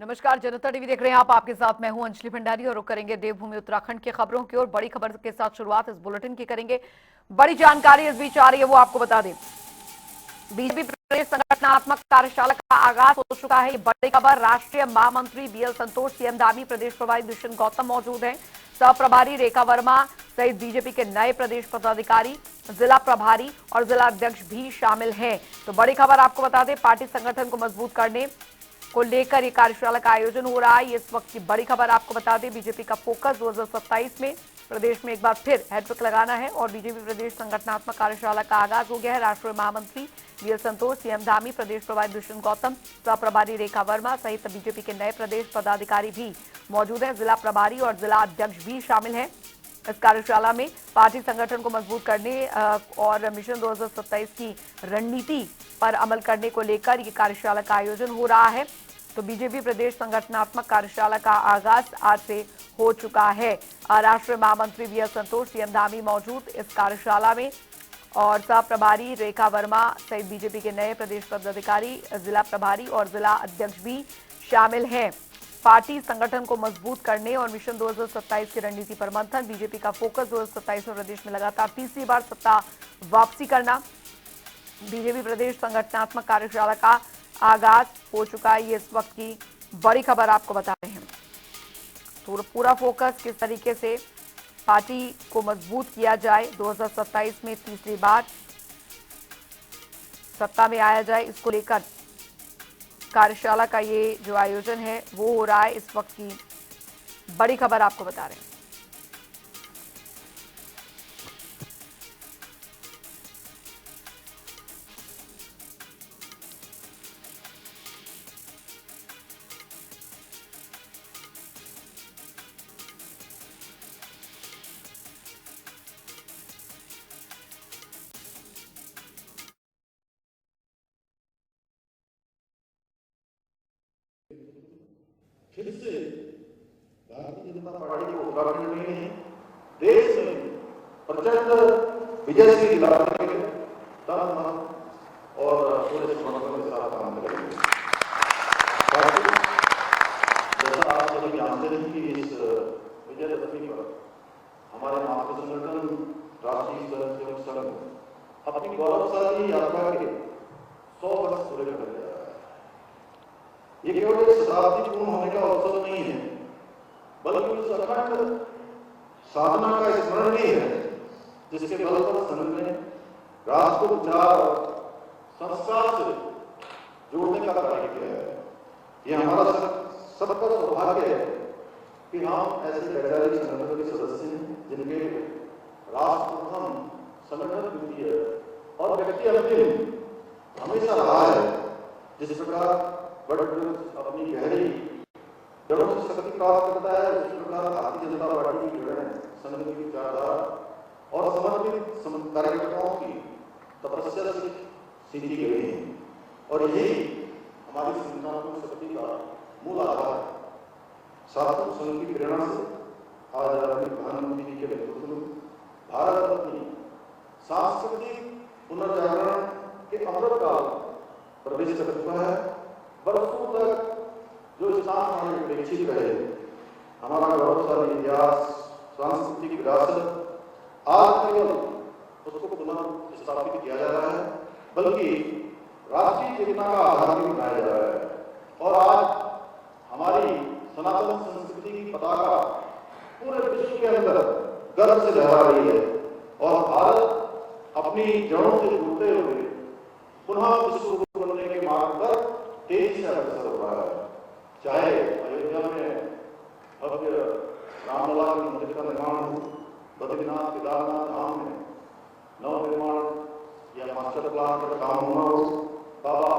नमस्कार, जनता टीवी देख रहे हैं आप। आपके साथ मैं हूं अंजलि भंडारी और रुक करेंगे देवभूमि उत्तराखंड की खबरों की ओर। बड़ी खबर के साथ शुरुआत इस बुलेटिन की करेंगे। बड़ी जानकारी इस बीच आ रही है, वो आपको बता दें। बीजेपी प्रदेश संगठनात्मक कार्यशाला का आगाज हो चुका है। ये बड़ी खबर। राष्ट्रीय महामंत्री बीएल संतोष, सीएम धामी, प्रदेश प्रभारी दुष्यंत गौतम मौजूद हैं। सह प्रभारी रेखा वर्मा सहित बीजेपी के नए प्रदेश पदाधिकारी, जिला प्रभारी और जिला अध्यक्ष भी शामिल हैं। तो बड़ी खबर आपको बता दें, पार्टी संगठन को मजबूत करने को लेकर ये कार्यशाला का आयोजन हो रहा है। ये इस वक्त की बड़ी खबर आपको बता दें। बीजेपी का फोकस 2027 में प्रदेश में एक बार फिर हैट्रिक लगाना है और बीजेपी प्रदेश संगठनात्मक कार्यशाला का आगाज हो गया है। राष्ट्रीय महामंत्री बीएल संतोष, सीएम धामी, प्रदेश प्रभारी दुष्यंत गौतम, सह प्रभारी रेखा वर्मा सहित बीजेपी के नए प्रदेश पदाधिकारी भी मौजूद हैं। जिला प्रभारी और जिला अध्यक्ष भी शामिल हैं। इस कार्यशाला में पार्टी संगठन को मजबूत करने और मिशन 2027 की रणनीति पर अमल करने को लेकर ये कार्यशाला का आयोजन हो रहा है। तो बीजेपी प्रदेश संगठनात्मक कार्यशाला का आगाज आज से हो चुका है। राष्ट्रीय महामंत्री बीएल संतोष, सीएम धामी मौजूद इस कार्यशाला में और सह प्रभारी रेखा वर्मा सहित बीजेपी के नए प्रदेश पदाधिकारी, जिला प्रभारी और जिला अध्यक्ष भी शामिल हैं। पार्टी संगठन को मजबूत करने और मिशन 2027 की रणनीति पर मंथन। बीजेपी का फोकस 2027 में प्रदेश में लगातार तीसरी बार सत्ता वापसी करना। बीजेपी प्रदेश संगठनात्मक कार्यशाला का आगाज हो चुका है। ये इस वक्त की बड़ी खबर आपको बता रहे हैं। तो पूरा फोकस किस तरीके से पार्टी को मजबूत किया जाए, 2027 में तीसरी बार सत्ता में आया जाए, इसको लेकर कार्यशाला का ये जो आयोजन है वो हो रहा है। इस वक्त की बड़ी खबर आपको बता रहे हैं। फिर से भारतीय जनता पार्टी को उत्तराखंड में नहीं देश में प्रचंड विजय से दिलाने के तन मन और पूरे समर्पण के साथ काम करेंगे। जैसा आप सभी जानते हैं कि इस विजयदशमी पर हमारे मातृ संगठन राष्ट्रीय स्वयंसेवक संघ अपनी गौरवशाली यात्रा के 100 वर्ष पूरे कर लिया। ये केवल एक शताब्दी पूर्ण होने का अवसर नहीं है, बल्कि उस अखंड साधना का स्मरण भी है जिसके बल पर संघ ने राष्ट्र को विचार और संस्कार से जोड़ने का कार्य किया है। ये हमारा सबका सौभाग्य है कि हम ऐसे वैचारिक संगठन के सदस्य हैं जिनके राष्ट्र प्रथम, संगठन द्वितीय और व्यक्ति अंतिम हमेशा रहा है। जिस प्रकार अपनी गहरी जड़ों से शक्ति प्राप्त करता है, उसी प्रकार भारतीय जनता पार्टी की जड़ें संघ की विचारधारा और समर्पित कार्यकर्ताओं की तपस्या से सींची गई हैं और यही हमारी संगठनात्मक शक्ति का मूल आधार है। सातों संघ की प्रेरणा से आज अपने प्रधानमंत्री जी के नेतृत्व में भारत अपनी सांस्कृतिक पुनर्जागरण के अमृत काल प्रवेश कर चुका है। वर्षों तक जो स्थान हमें अपेक्षित रहे, हमारा गौरवशाली इतिहास, सांस्कृतिक विरासत, आज केवल उसको पुनः स्थापित किया जा रहा है, बल्कि राष्ट्रीय चेतना का आधार भी बनाया जा रहा है। और आज हमारी सनातन संस्कृति की पताका पूरे विश्व के अंदर गर्व से लहरा रही है और भारत अपनी जड़ों से जुड़ते हुए पुनः विश्व गुरु बनने के मार्ग पर तेजी से अग्रसर हो रहा है। चाहे अयोध्या में भव्य रामलला के मंदिर का निर्माण हो, बद्रीनाथ केदारनाथ धाम में नव निर्माण या मास्टर प्लान का काम होना हो, बाबा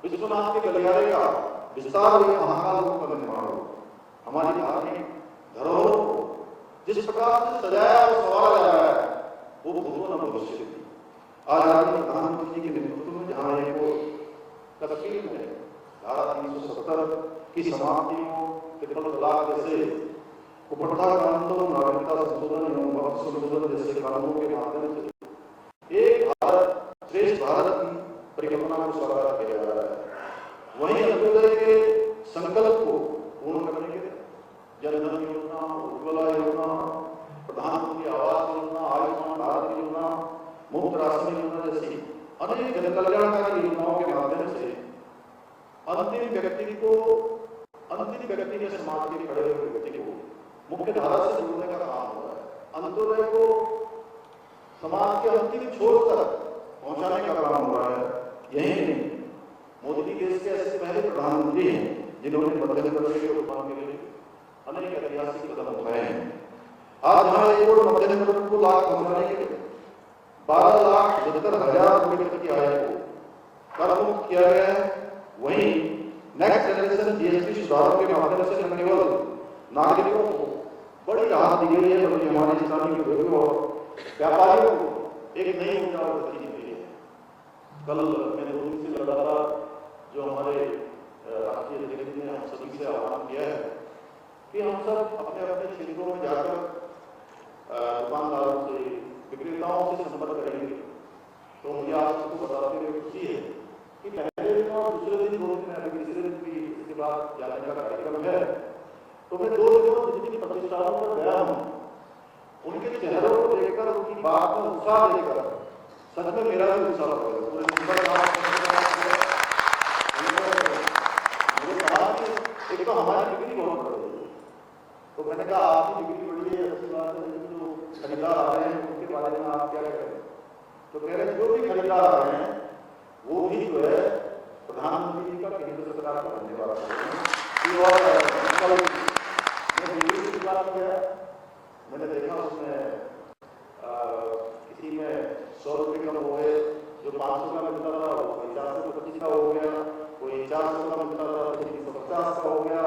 विश्वनाथ के गलियारे का विस्तार या महाकाल रूप का निर्माण हो, हमारी धार्मिक धरोहरों को जिस प्रकार से सजाया और संवारा जा रहा है वो भूतो न भविष्य। आज आदरणीय प्रधानमंत्री जी के नेतृत्व में जहां एक कश्मीर में धारा 370 की समाप्ति को, ट्रिपल तलाक जैसे कुप्रथा कानूनों, नागरिकता संशोधन एवं वक्फ संशोधन जैसे कानूनों के माध्यम से एक भारत श्रेष्ठ भारत की परिकल्पना को साकार किया जा रहा है। वहीं अंत्योदय के संकल्प को व्यक्ति को, अंतिम व्यक्ति के समाज के खड़े हुए व्यक्ति को मुख्य धारा से जोड़ने का काम हो रहा है। अंत्योदय को समाज के अंतिम छोर तक पहुंचाने का काम हो रहा है। यही नहीं, मोदी देश के ऐसे पहले प्रधानमंत्री हैं जिन्होंने मध्यम वर्ग के उत्थान के लिए अनेक ऐतिहासिक कदम उठाए हैं। आज जहां एक और मध्यम वर्ग को लाभ पहुंचाने के लिए 12,75,000 व्यक्ति की आय को कर मुक्त किया गया है, वहीं नेक्स्ट जनरेशन जीएसटी सुधारों के माध्यम से न केवल नागरिकों को बड़ी राहत दी गई है, बल्कि हमारे स्थानीय उद्योगों और व्यापारियों को एक नई ऊर्जा और गति दी गई है। कल मैंने 2 दिन से लगातार जो हमारे राष्ट्रीय अध्यक्ष ने हम सभी से आह्वान किया है कि हम सब अपने अपने क्षेत्रों में जाकर दुकानदारों से, विक्रेताओं से संपर्क करेंगे। तो मुझे आज आपको बताते हुए खुशी है कि पहले दिन और दूसरे दिन 2 दिन अभी तीसरे दिन भी इसके बाद जाने का कार्यक्रम है। तो मैं 2 दिनों जितनी प्रतिष्ठानों पर गया हूँ, उनके चेहरों को देखकर, उनकी बात में उत्साह देखकर सच में मेरा भी उत्साह हो गया। मुझे कहा कि एक तो हमारी डिग्री बहुत बड़ी है, तो मैंने कहा आपकी डिग्री बड़ी है, अच्छी बात है, लेकिन जो खरीदार आ रहे हैं उनके बारे में आप क्या करें? तो कह रहे जो भी खरीदार आ रहे हैं वो भी जो है प्रधानमंत्री जी का, केंद्र सरकार का धन्यवाद मैंने देखा उसमें किसी में 100 रुपये कम हो गए, जो 500 का मिलता था वो कोई 425 का हो गया, कोई 400 का मिलता था कोई 350 का हो गया।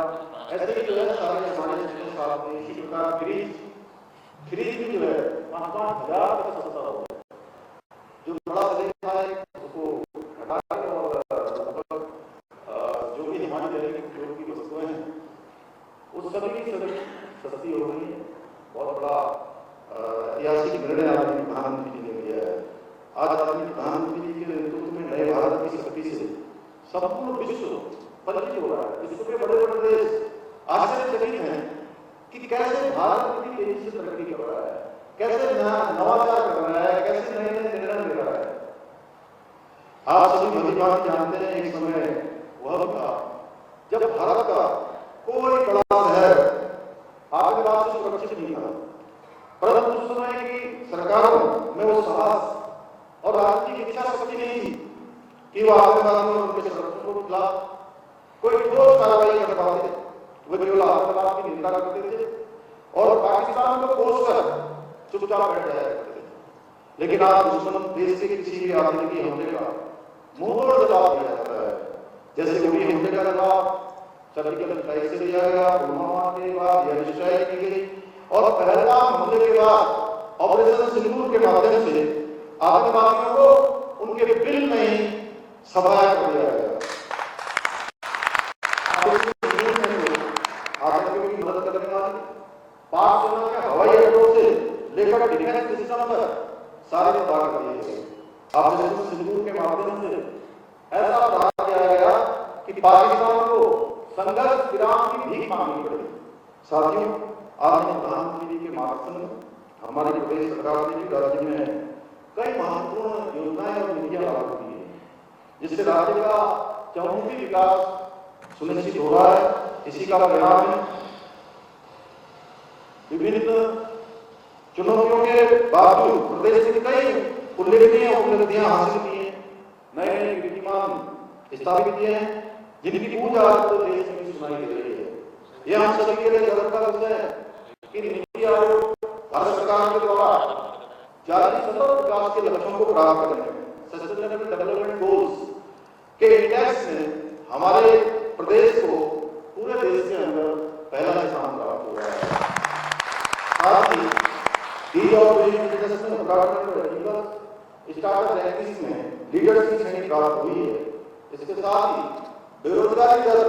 ऐसे ही जो है सारे हमारे जितने साथ में इसी प्रकार फ्रीज भी जो है 5-5 हज़ार तक सस्ता हो गया। जो बड़ा था उसको हटा के और जो भी हमारी दैनिक उपयोग की वस्तुएं हैं उस सभी की सस्ती हो गई है। बहुत बड़ा ऐतिहासिक निर्णय आदरणीय प्रधानमंत्री जी ने लिया है। आज आदरणीय प्रधानमंत्री जी के नेतृत्व में नए भारत की शक्ति से संपूर्ण विश्व परिचित हो रहा है। विश्व के बड़े बड़े देश आश्चर्यचकित हैं कि कैसे भारत इतनी तेजी से तरक्की कर रहा है, कैसे नवाचार कर रहा है, कैसे नए नए निर्णय ले रहा है। आप सभी भलीभांति जानते हैं एक समय वह था जब भारत का कोई बड़ा शहर आतंकवाद से सुरक्षित नहीं था, परंतु उस समय की सरकारों में वो साहस और राजनीतिक इच्छा शक्ति नहीं थी कि वो आतंकवादियों और उनके संरक्षकों के खिलाफ कोई ठोस कार्रवाई कर पाते। वे केवल आतंकवाद की निंदा करते थे और पाकिस्तान को कोसकर चुपचाप बैठ जाया करते थे। लेकिन आज दुश्मन देश के किसी भी आतंकी हमले का मुंहतोड़ जवाब दिया जाता है। जैसे उड़ी हमले का जवाब सर्जिकल स्ट्राइक से दिया गया, पुलवामा के बाद एयर स्ट्राइक की गई और पहलगाम हमले के बाद ऑपरेशन सिंदूर के माध्यम से आतंकवादियों को उनके बिल में ही सफाया कर दिया गया। आतंकियों की मदद करने वाले पाक सेना के हवाई अड्डों से लेकर डिफेंस सिस्टम पर सारे तबाह कर दिए गए। ऑपरेशन सिंदूर के माध्यम से ऐसा अपराध किया गया कि पाकिस्तान को संघर्ष विराम की भीख मांगनी पड़ी। साथियों, आदरणीय प्रधानमंत्री जी के मार्गदर्शन में हमारी प्रदेश सरकार ने भी राज्य में कई महत्वपूर्ण योजनाएं और नीतियां लागू की है, जिससे राज्य का चहुमुखी विकास सुनिश्चित हो रहा है। इसी का परिणाम है विभिन्न चुनौतियों के बावजूद प्रदेश ने कई उल्लेखनीय उपलब्धियां हासिल की हैं, नए नए कीर्तिमान स्थापित किए हैं, जिनकी पूजा आज देश में सुनाई दे रही है। यह हम सभी के लिए गर्व का विषय है कि नीति आयोग भारत सरकार के द्वारा जारी सतत विकास के लक्ष्यों को प्राप्त करने में सस्टेनेबल डेवलपमेंट गोल्स के इंडेक्स में हमारे प्रदेश को पूरे देश के अंदर पहला स्थान प्राप्त हुआ है। साथ ही ईज ऑफ डूइंग बिजनेस में उत्तराखंड स्टार्टअप रैंकिंग में लीडर्स की श्रेणी प्राप्त हुई है। इसके साथ ही बेरोजगारी दर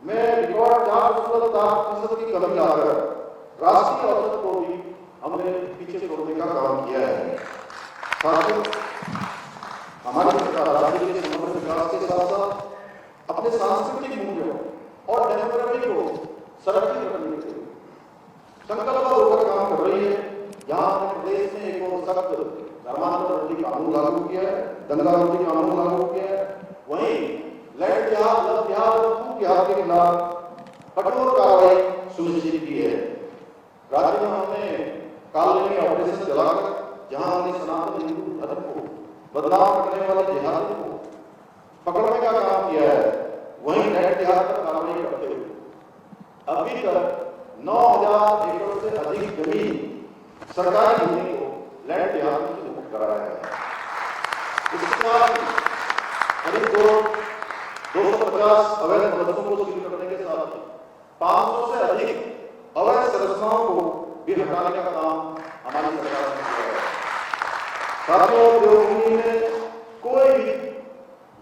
में रिकॉर्ड 4% की कमी लाकर राष्ट्रीय औसत को भी हमने पीछे छोड़ने का काम किया है। साथियों, हमारी सरकार राज्य के समग्र विकास के साथ साथ अपने सांस्कृतिक मूल्यों और डेमोक्रेसी को संरक्षित करने के लिए संकल्प होकर काम कर रही है। यहाँ हमने प्रदेश में एक और सख्त धर्मांतरण कानून लागू किया है, दंगा रोधी कानून लागू किया है। वहीं लैंड जिहाद, लव जिहाद और भू जिहाद के खिलाफ कठोर कार्रवाई सुनिश्चित की है। राज्य में हमने कालनी ऑपरेशन चलाकर जहां हमने सनातन हिंदू धर्म को बदनाम करने वाले जिहादियों को पकड़ने का काम किया है, वहीं लैंड जिहाद पर कार्रवाई करते हुए अभी तक 9000 एकड़ से अधिक जमीन सरकारी भूमि को लैंड जिहाद से मुक्त कराया है। इसके साथ करीब 250 अवैध मदरसों को सील करने के साथ 500 से अधिक अवैध संरचनाओं को भी हटाने का काम हमारी सरकार ने किया है। साथियों, देवभूमि में कोई भी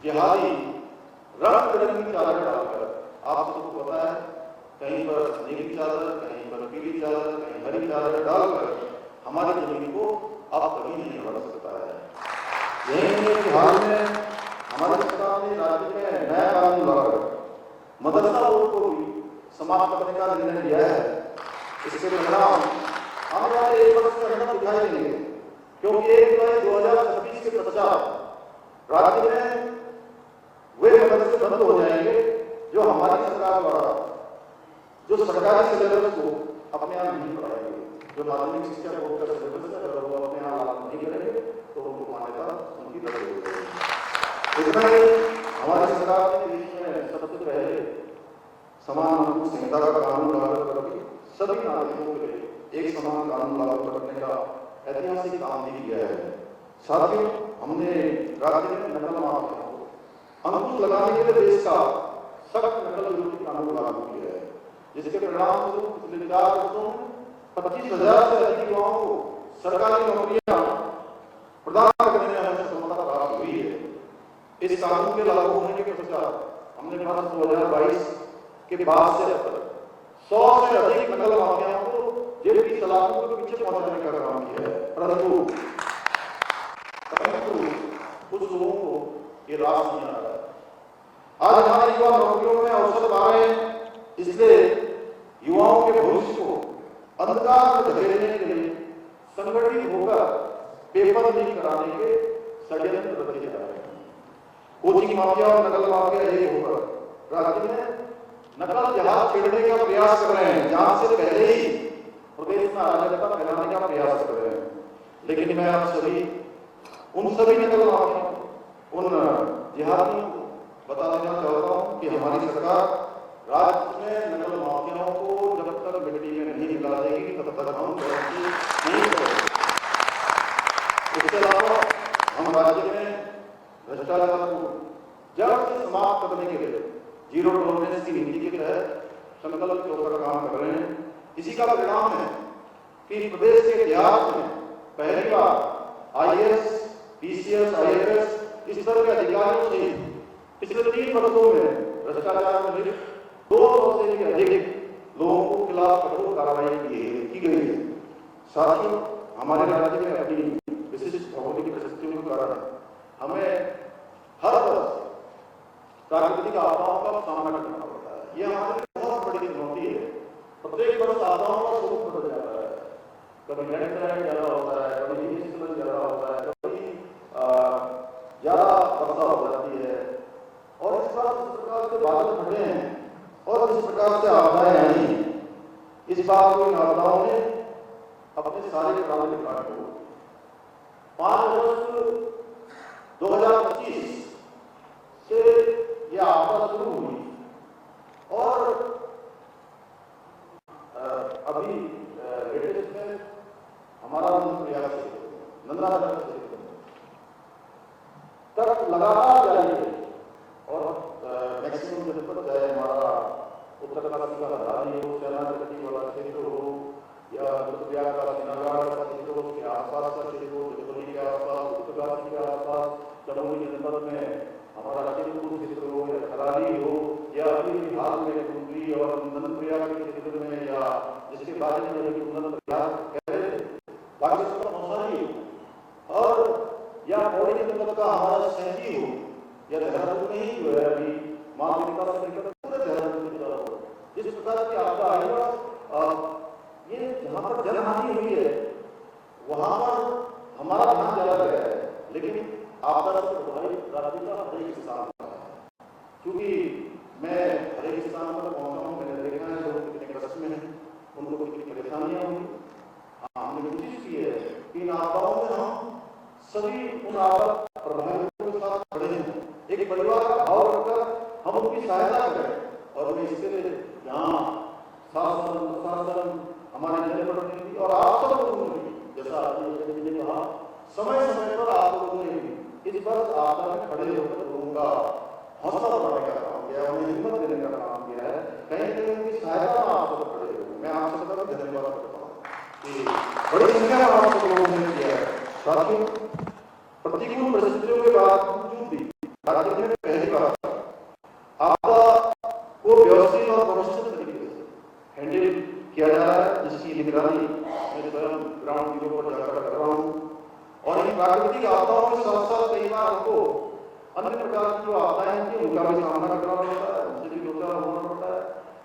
जिहादी रंग बिरंगी चादर डालकर, आप सबको पता है, कहीं पर नीली चादर, कहीं पर पीली चादर, कहीं हरी चादर डालकर हमारी जमीन को अब कभी नहीं बढ़ सकता है। यही हाल में हमारी सरकार ने राज्य में नया कानून लाकर मदरसा बोर्ड को भी समाप्त करने का निर्णय लिया है। इसके परिणाम आने वाले 1 वर्ष के अंदर दिखाई देंगे, क्योंकि 1 जुलाई 2026 के पश्चात राज्य में वे मदरसे बंद हो जाएंगे जो हमारी सरकार द्वारा जो सरकारी सिलेबस को अपने आप नहीं पढ़ाएंगे। जो माध्यमिक शिक्षा बोर्ड का सिलेबस है, अगर वो अपने आप लागू नहीं करेंगे तो उनको मान्यता उनकी रद्द हो जाएगी। इतना ही हमारी सरकार ने देश में सबसे पहले समान नागरिक संहिता का कानून लागू करके सभी नागरिकों के लिए एक समान कानून लागू करने का ऐतिहासिक काम भी किया है। साथियों, हमने राज्य में नकल माफिया को अंकुश लगाने के लिए देश का सख्त नकल विरोधी कानून लागू किया है, जिसके परिणाम स्वरूप पिछले 4 वर्षों में 25,000 से अधिक युवाओं को सरकारी नौकरियां प्रदान करने में हमें सफलता प्राप्त हुई है। इस कानून के लागू होने के पश्चात हमने वर्ष 2022 के बाद से अब तक 100 से अधिक नकल माफियाओं को जेल की सलाखों के पीछे पहुंचाने का काम किया है, परंतु कुछ लोगों को ये रास नहीं आ रहा है। आज हमारे युवा नौकरियों में अवसर पा रहे हैं, इसलिए युवाओं के भविष्य को अंधकार में धकेलने के लिए संगठित होकर पेपर लीक कराने के षड्यंत्र रचे जा रहे हैं। कोचिंग माफिया और नकल माफिया एक होकर राज्य में नकल जिहाद छेड़ने का प्रयास कर रहे हैं, जहां से पहले ही प्रदेश में अराजकता फैलाने का प्रयास कर रहे हैं। लेकिन मैं आप सभी उन सभी नकल माफिया, उन जिहादियों को बता देना चाहता हूं कि हमारी सरकार राज्य में नकल माफियाओं को जब तक मिट्टी में नहीं मिला देगी तब तक हम तरक्की नहीं करेंगे। इसके अलावा हम राज्य में भ्रष्टाचार को जड़ से समाप्त करने के लिए जीरो टॉलरेंस की नीति के तहत संकल्प होकर काम कर रहे हैं। इसी का परिणाम है कि प्रदेश के इतिहास में पहली बार IAS, PCS, IFS इस तरह के अधिकारियों से पिछले 3 वर्षों में भ्रष्टाचार में लिप्त 200 से भी अधिक लोगों के खिलाफ कठोर कार्रवाई की गई है। साथियों, हमारे राज्य में अपनी विशिष्ट भौगोलिक परिस्थितियों के कारण हमें हर वर्ष प्राकृतिक आपदाओं का सामना करना पड़ता है। यह हमारे लिए बहुत बड़ी चुनौती है। प्रत्येक वर्ष आपदाओं का स्वरूप बदल जाता है, कभी लैंडस्लाइड ज्यादा होता है, कभी हिमस्खलन ज्यादा होता है, कभी ज्यादा वर्षा हो जाती है, और इस बार जिस प्रकार से बादल फटे हैं और जिस प्रकार से आपदाएं आई हैं, इस बार को इन आपदाओं ने अपने सारे प्राण निकाल दिए। 5 अगस्त 2025 से यह आपदा शुरू हुई और अभी लेटेस्ट में हमारा प्रयास नंदा तक लगातार जारी है और मैक्सिमम जनपद चाहे हमारा उत्तरकाशी का हरदारी हो, सेनापति वाला क्षेत्र हो या रुद्रप्रयाग का सिनागाड़ का क्षेत्र हो, उसके आसपास का क्षेत्र हो, जगदलपुर के आसपास, उत्तरकाशी के आसपास, चमोली जनपद में हमारा लखीमपुर क्षेत्र हो या खराली हो या अभी हाल में कुंडली और नंदप्रयाग के क्षेत्र में या जिसके बारे में अभी नंदप्रयाग कह रहे थे, बाकी सबका मौसमी और या पौड़ी जनपद का हमारा शहरी हो या देहरादून में ही जो है अभी माँ पिता से लेकर पूरे देहरादून में चला हो, जिस प्रकार की आपदा आई है, ये जहाँ पर जनहानि हुई है वहां पर हमारा ध्यान ज्यादा गया है, लेकिन आपदा से प्रभावित राज्य का हर एक किसान क्योंकि और मैं इसके लिए यहाँ शासन हमारे जनप्रतिनिधि और आप सब लोगों ने भी, जैसा आपने कहा, समय समय पर आप लोगों ने भी इस बार आपदा में खड़े होकर लोगों का हौसला बढ़ाने का काम किया है, उन्हें हिम्मत देने का काम किया है। कहीं कहीं उनकी सहायता में आप सब खड़े हुए, मैं आप सबका भी धन्यवाद करता हूँ कि बड़ी संख्या में आप सब लोगों ने किया है। साथियों, प्रतिकूल परिस्थितियों के बावजूद भी राज्य में पहली बार आपदा को व्यवस्थित और प्रोफेशनल तरीके से हैंडल किया जा रहा है, जिसकी निगरानी मैं स्वयं ग्राउंड जीरो पर जाकर कर रहा हूँ। और इन प्राकृतिक आपदाओं के साथ साथ कई बार हमको अन्य प्रकार की जो आपदाएं होती हैं उनका भी सामना करना पड़ता है, उनसे भी दो चार होना पड़ता है।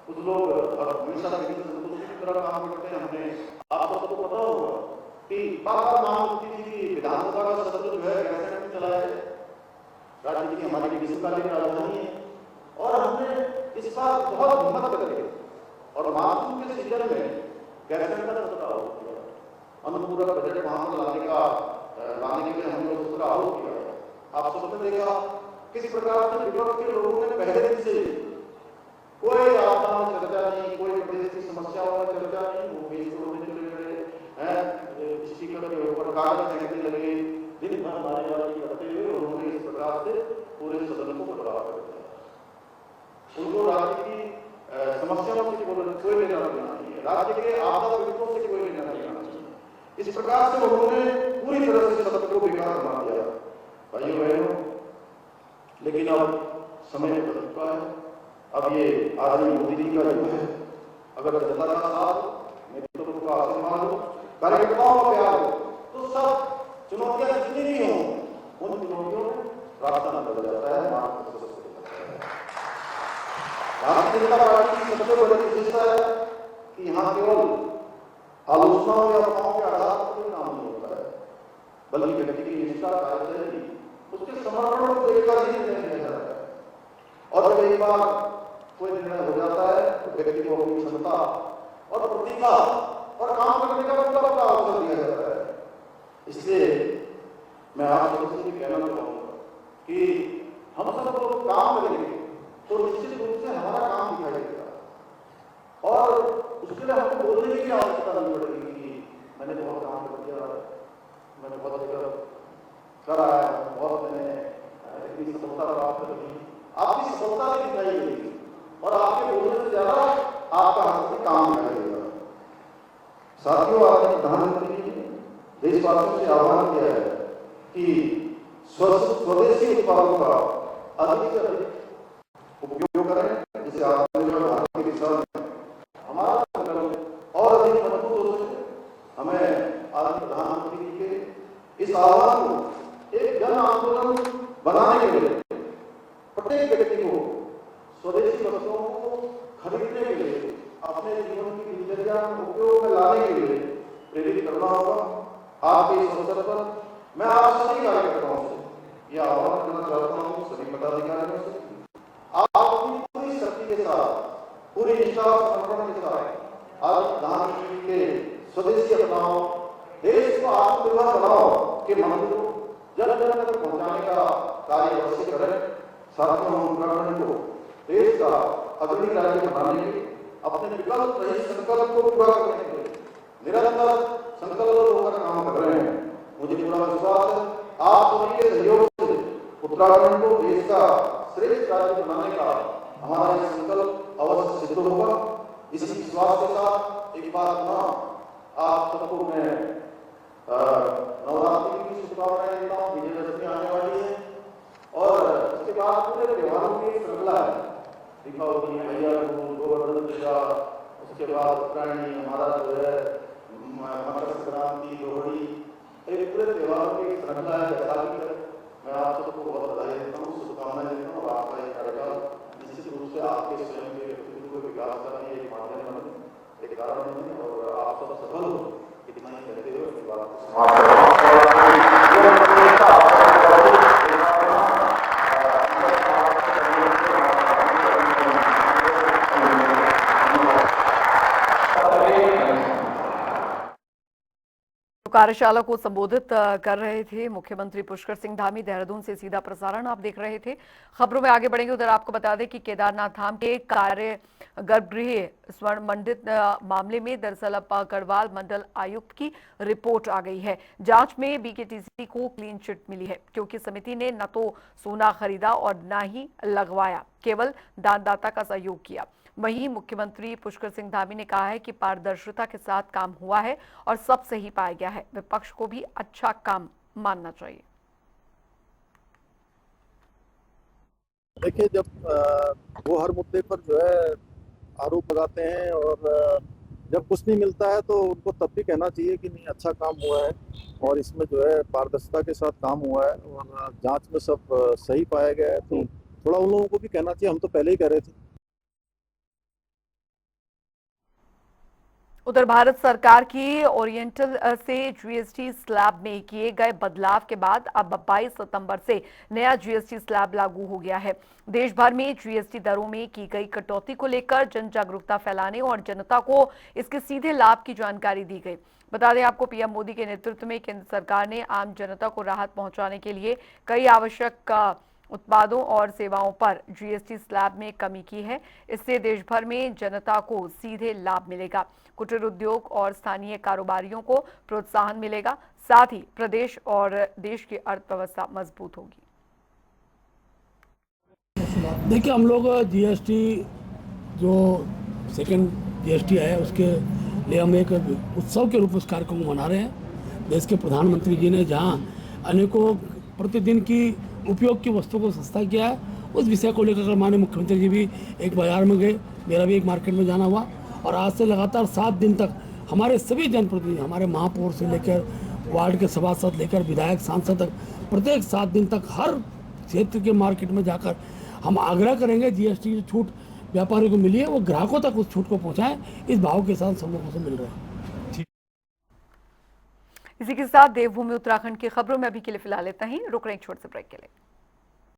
कुछ लोग हमेशा संतोष की तरह काम करते हैं। हमने आप सबको पता होगा कि बार मांग होती थी कि विधानसभा का सत्र जो है कैसे में चलाया जाए, राज्य की हमारी ग्रीष्मकालीन राजधानी है, और हमने इस बार बहुत हिम्मत करके और मानसून के सीजन में कैसे का सत्र आरोप किया, अनुपूरक बजट वहां पर लाने के लिए हमने सत्र आरोप किया। आप सबने देखा किस प्रकार से विपक्ष के लोगों ने पहले दिन से कोई आपदा में चर्चा नहीं, कोई प्रदेश की समस्याओं में चर्चा नहीं, वो फेसबुक में चले गए, स्पीकर के ऊपर कागज फेंकने लगे, दिन भर नारेबाजी करते हुए उन्होंने इस प्रकार से पूरे सदन को बर्बाद कर दिया। उनको राज्य की समस्याओं से कोई लेना देना नहीं है, राज्य के आपदा पीड़ितों से कोई लेना देना नहीं है। इस प्रकार से उन्होंने पूरी तरह से सदन को बेकार बना दिया। भाइयों बहनों, लेकिन अब समय बदल चुका है। अब ये आदमी मोदी जी का युग है। अगर जनता का साथ, नेतृत्व का आशीर्वाद हो, कार्यकर्ताओं का प्यार हो, तो सब चुनौतियां जितनी भी हों उन चुनौतियों में रास्ता न बदल जाता है, मार्ग बदल जाता है। भारतीय जनता पार्टी की सबसे बड़ी विशेषता है कि यहाँ केवल आलोचनाओं या अफवाहों के आधार पर कोई काम नहीं होता है, बल्कि व्यक्ति की निष्ठा, कार्यशैली, उसके समर्पण को देखकर ही निर्णय लिया जाता है। और जब एक बार कोई निर्णय हो जाता है तो व्यक्ति को अपनी क्षमता और प्रतिभा और काम करने का पूरा अवसर दिया जाता है। इसलिए मैं आप सबसे भी कहना चाहूँगा कि हम सब लोग काम करेंगे तो निश्चित रूप से हमारा काम दिखाई देगा, और उसके लिए हमको बोलने की आवश्यकता नहीं पड़ेगी कि मैंने बहुत काम कर दिया, मैंने बहुत जगह करा है, बहुत मैंने इतनी सफलता प्राप्त कर ली। आपकी सफलता भी दिखाई देगी और आपके बोलने से ज्यादा आपका हाथ से काम दिखाई देगा। साथियों, आज प्रधानमंत्री जी ने देशवासियों से आह्वान किया है कि स्वदेशी उत्पादों का अधिक से अधिक उपयोग करें, जिससे आत्मनिर्भर भारत की दिशा में हमारा संकल्प और अधिक मजबूत हो सके। हमें आज प्रधानमंत्री जी के इस आह्वान को एक जन आंदोलन बनाने के लिए प्रत्येक व्यक्ति को स्वदेशी वस्तुओं को खरीदने के लिए, अपने जीवन की दिनचर्या उपयोग में लाने के लिए प्रेरित करना होगा। आपके इस अवसर पर मैं आप सभी कार्यकर्ताओं से यह आह्वान करना चाहता हूँ, सभी पदाधिकारियों से, आप अपनी पूरी शक्ति के साथ, पूरी निष्ठा और समर्पण के साथ आज प्रधानमंत्री के स्वदेशी अपनाओ, देश को आत्मनिर्भर बनाओ के मंत्र को जन जन तक पहुंचाने का कार्य अवश्य करें। साथियों, हम उत्तराखंड को देश का अग्रणी राज्य बनाने के लिए, अपने विकल्प रहित संकल्प को पूरा करने के लिए निरंतर संकल्प होकर काम कर रहे हैं। मुझे पूरा विश्वास है आप सभी के सहयोग से उत्तराखंड को देश का श्रेष्ठ राज्य बनाने का हमारा यह संकल्प अवश्य सिद्ध होगा। इसी विश्वास के साथ एक बार पुनः आप सबको मैं नवरात्रि की शुभकामनाएं देता हूँ। विजयदशमी आने वाली है और इसके बाद पूरे त्योहारों की श्रृंखला है, दीपावली, मैया दूज, गोवर्धन पूजा, उसके बाद उत्तरायणी, हमारा जो है मकर संक्रांति, लोहड़ी, एक पूरे त्योहारों की श्रृंखला है। बैसाखी है। मैं आप सबको बहुत बधाई देता हूँ, शुभकामनाएं देता हूँ। आपका ये कार्यकाल निश्चित रूप से आपके स्वयं के व्यक्तित्व को विकास करने एक माध्यम बने, एक कारण बने, और आप सब सफल हो। इतना ही कहते हुए अपनी बात को समाप्त करता हूं। कार्यशाला को संबोधित कर रहे थे मुख्यमंत्री पुष्कर सिंह धामी। देहरादून से सीधा प्रसारण आप देख रहे थे। खबरों में आगे बढ़ेंगे। उधर आपको बता दें कि केदारनाथ धाम के कार्य गर्भगृह स्वर्ण मंडित मामले में दरअसल अब गढ़वाल मंडल आयुक्त की रिपोर्ट आ गई है। जांच में बीकेटीसी को क्लीन चिट मिली है, क्योंकि समिति ने न तो सोना खरीदा और न ही लगवाया, केवल दानदाता का सहयोग किया। वहीं मुख्यमंत्री पुष्कर सिंह धामी ने कहा है कि पारदर्शिता के साथ काम हुआ है और सब सही पाया गया है। विपक्ष को भी अच्छा काम मानना चाहिए। देखिए, जब वो हर मुद्दे पर जो है आरोप लगाते हैं और जब कुछ नहीं मिलता है तो उनको तब भी कहना चाहिए कि नहीं, अच्छा काम हुआ है और इसमें जो है पारदर्शिता के साथ काम हुआ है और जांच में सब सही पाया गया है। तो थोड़ा उन लोगों को भी कहना चाहिए, हम तो पहले ही कह रहे थे। उधर भारत सरकार की ओरिएंटल से जीएसटी स्लैब में किए गए बदलाव के बाद अब 22 सितंबर से नया जीएसटी स्लैब लागू हो गया है। देश भर में जीएसटी दरों में की गई कटौती को लेकर जन जागरूकता फैलाने और जनता को इसके सीधे लाभ की जानकारी दी गई। बता दें आपको, पीएम मोदी के नेतृत्व में केंद्र सरकार ने आम जनता को राहत पहुंचाने के लिए कई आवश्यक उत्पादों और सेवाओं पर जीएसटी स्लैब में कमी की है। इससे देश भर में जनता को सीधे लाभ मिलेगा। कुटीर उद्योग और स्थानीय कारोबारियों को प्रोत्साहन मिलेगा। साथ ही प्रदेश और देश की अर्थव्यवस्था मजबूत होगी। देखिए, हम लोग जीएसटी जो सेकंड जीएसटी है उसके लिए हम एक उत्सव के रूप में उस कार्यक्रम को मना रहे हैं। देश के प्रधानमंत्री जी ने जहां अनेकों प्रतिदिन की उपयोग की वस्तुओं को सस्ता किया है, उस विषय को लेकर माननीय मुख्यमंत्री जी भी एक बाजार में गए, मेरा भी एक मार्केट में जाना हुआ और आज से लगातार 7 दिन तक हमारे सभी जनप्रतिनिधि, हमारे महापौर से लेकर वार्ड के सभासद लेकर विधायक सांसद तक प्रत्येक 7 दिन तक हर क्षेत्र के मार्केट में जाकर हम आग्रह करेंगे जीएसटी की छूट व्यापारियों को मिली है वो ग्राहकों तक उस छूट को पहुंचाएं। इस भाव के साथ सब लोगों से मिल रहे हैं। इसी के साथ देवभूमि उत्तराखंड की खबरों में अभी के लिए फिलहाल इतना ही। रुक रहे हैं एक छोटे से ब्रेक के लिए।